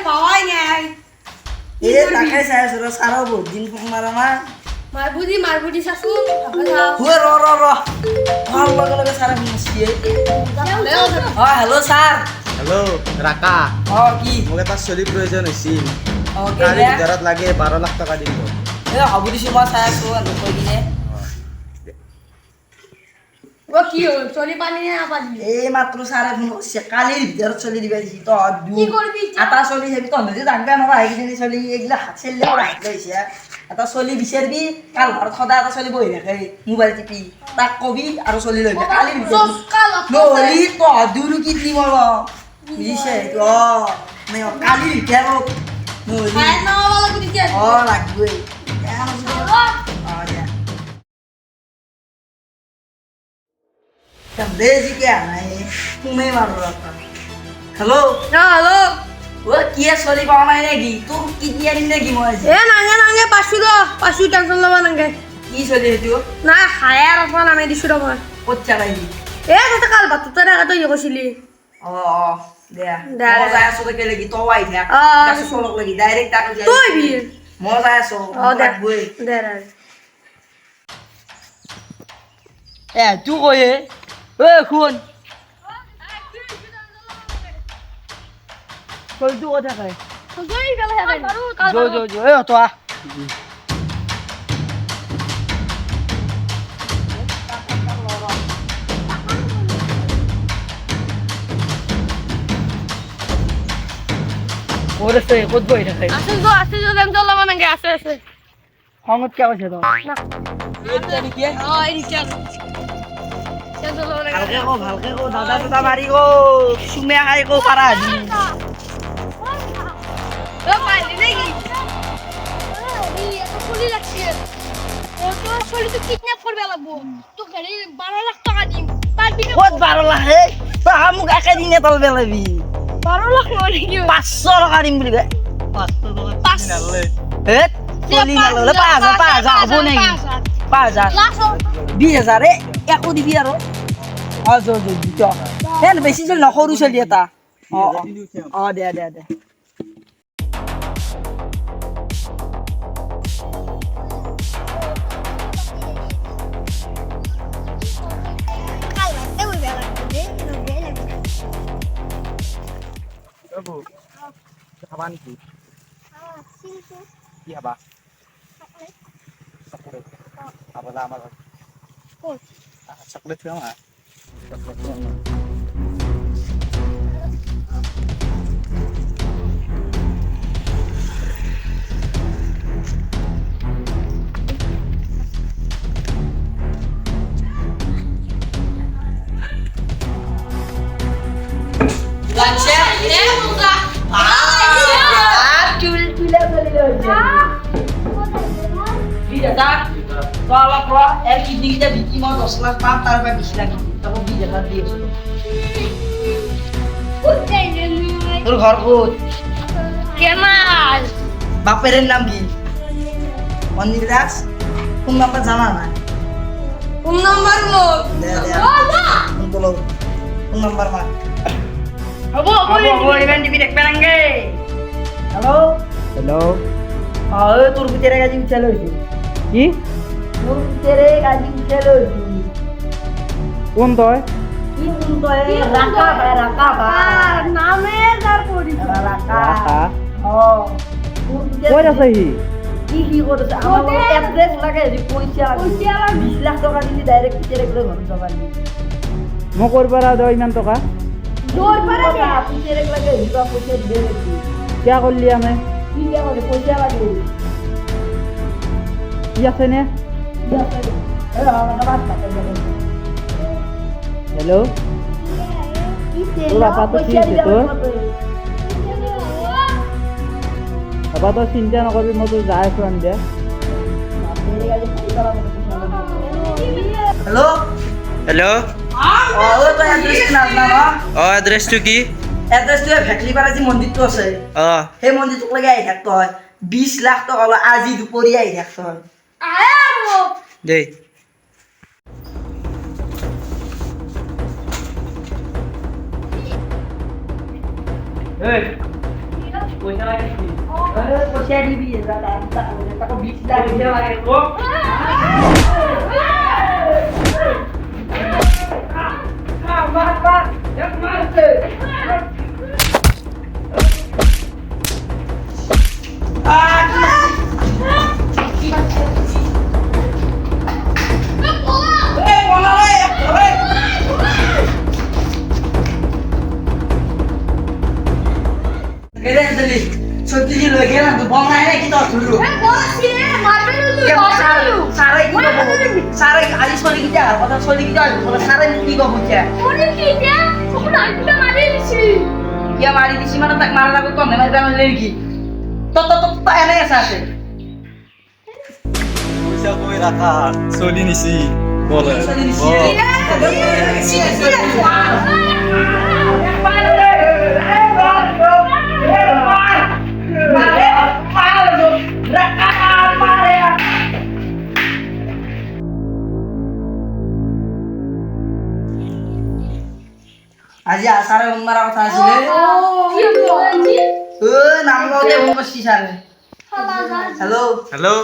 পাওয়াই নাই এ তাকে চাই আছো ৰ সারা বহুত দিন ফোন মারা না মারবুদি শাশুন ভাবা যাও হুয়ে র ভাল লগে লগে সারা ফোন আসছে হ্যালো স্যার হেল্ল' ৰাকা কি মোক এটা চলি প্ৰয়োজন হৈছিল ওকে কালিৰ ভিতৰত লাগে 12 লাখ টকা দিব এ হ'ব দিছো মই চাই আছো আৰু কৈ কিনে ও কি হল চলি পানি না পানি এই মাত্র সারা ফোন করছে কালির ভিতৰত চলি দিবা দিছি তো কি করবি এটা চলি যাবি তো নদী জানবা নরা এইখিনি চলি এগুলা হাত ছেলে ওরা হাত লইছে এটা চলি বিচারবি কাল ঘৰত সদায় এটা চলি বহি থাকে মোবাইল টিপি তাক কবি আৰু চলি লইবে কালিৰ ভিতৰত নহলি তো দুৰু কি দিব বুঝিছে তো মে কালিৰ ভিতৰত নহলি খায় না वाला কি দিকে লাগবে Também que é, né? Fumei marota. Hello? Hello ও কি চলি পাওয়া নাই নাকি তোর কি দিয়ে আনিম নাকি মই এ নাঙে পাশু টেনশন লবা নাঙে কি চলি সেইটো না হায়ার আপা নামে দিছো ৰ মই ক'ত চালাই এ ততে কাল বাত ততে রাখা তুই কইছিলি অ দে দে। মই যাই আছো তাকে লাগি তো আই থাক অ। তাকে চলক লাগি ডাইরেক্ট তাকে যাই তুই বি মই যাই আছো অ দে লাগবই দে এ তুই কয়ে ও শুন কই তুই কথা কয় গই গেলে কাল জো এ তো আ ওরে সে কত বই থাকে আছে দেন চল লবা নাঙে আছে খঙত কে আছে তো না এটা নি কি ও এই চল চল লবা নাঙে ভালকে কো দাদা দাদা মারি গো সুমে আই গো পারা দি ও পাইলি নাকি এই এত চলি লাগছে ও তো চলি তো কিডন্যাপ করবে লাগবো তো গাড়ি 12 লাখ টাকা দিম পারবি না কত 12 লাখ হে আমুক একা দিনে তলবে লাগবি 12 লাখ মানে কি 500 টাকা দিম বুলি বে 500 টাকা হে চলি না ললে 5000 হবো নাকি 5000 লাখ 20000 এ একো দিবি আৰু আজো দিছ হেন বেছি চল নকৰু চলি এটা অ দে বাবু খাবা নেকি কি খাবা চকলেট খাবলা আমাৰ চকলেট খাম লাগছে এ মুগা চুলে চলি লইছে বিদাতা তোলা প্র এক কিডনিটা বিকি মই 10 লাখ পাম তার পর 20 লাখ তখন বিদাতা দিয়েছিল তোর ঘর কোত কেমাল বাপের নাম কি মন্দির দাস কোন নাম্বার জানা না কোন নাম্বার লোক দে কোন বলো কোন নাম্বার মা হবো ও ইভেন্ট টিভি দেখবে নাঙ্গে হ্যালো তোর ভিতরে গাজি উঠালো কি তোর ভিতরে গাজি উঠালো কোন তই কি কোন তয় রাকা ভাই নামে যার পড়ি রাকা ও কই আছে কি করছে আমার অ্যাড্রেস লাগে যে পয়সা 20 লাখ টাকা দিলি ডাইরেক্ট ভিতরে করে ঘর জমা দিবি মই কৰবাৰ দে ইমান টকা জোৰ পাৰে না ভিতৰে লাগে হিবা পয়সা দিয়ে দিবি কিয়া কৰলি আমি কি কৰে পয়সা লাগে কি আছে নে হেল্ল' তোৰ আপাটো কি হৈছে তোৰ আপাটো চিন্তা নকৰিবি মই তোৰ যাই আছো আনি দে হ্যালো হেল্ল' ও তো অ্যাড্ৰেস না না এড্ৰেছটো কি এড্ৰেসটো ভেকলিপাৰা যি মন্দিৰটো আছে অঁ সেই মন্দিৰটোক লাগে আহি থাকতে হয় 20 লাখ টকা লয় আজি দুপৰীয়া আহি থাকতে হয় আয়া দেই এই পয়সা লাগে কি পয়সা দিবি তাকো 20 লাখ পয়সা লাগে ও মার এক মারতে সত্যি ছিল গেলাম তো বল নাই নাকি তোর শুরু সারা আলি চলি কি যা কথা চলি কি যা সারা কি গো বুঝছে কি মারি দিছি মানে তাক মারা লাগবে কম না জানো কি তো এনে আছে পয়সা কই রাখা চলি নিছি বলে আজি আসারে উন্মারা কথা আছিলে ও নাম গাওতে ফোন করছি স্যার হ্যালো হ্যালো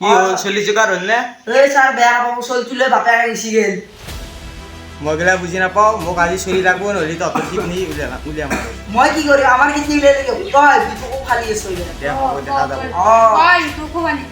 কি হল চলি জোগাৰ হল নে এই স্যার বেয়া পাবো চল তুলে বাপে আগে গেছি গেল মই গেলা বুজি নাপাওঁ মোক আজি চলি লাগব নহ'লে তহঁতৰ ঠিক নি উলিয়াম আৰু মই কি করি আমার কি চিলে লাগে তই তুই খালি এসে দে হ'ব দেখা যাব অ দুঃখ মানে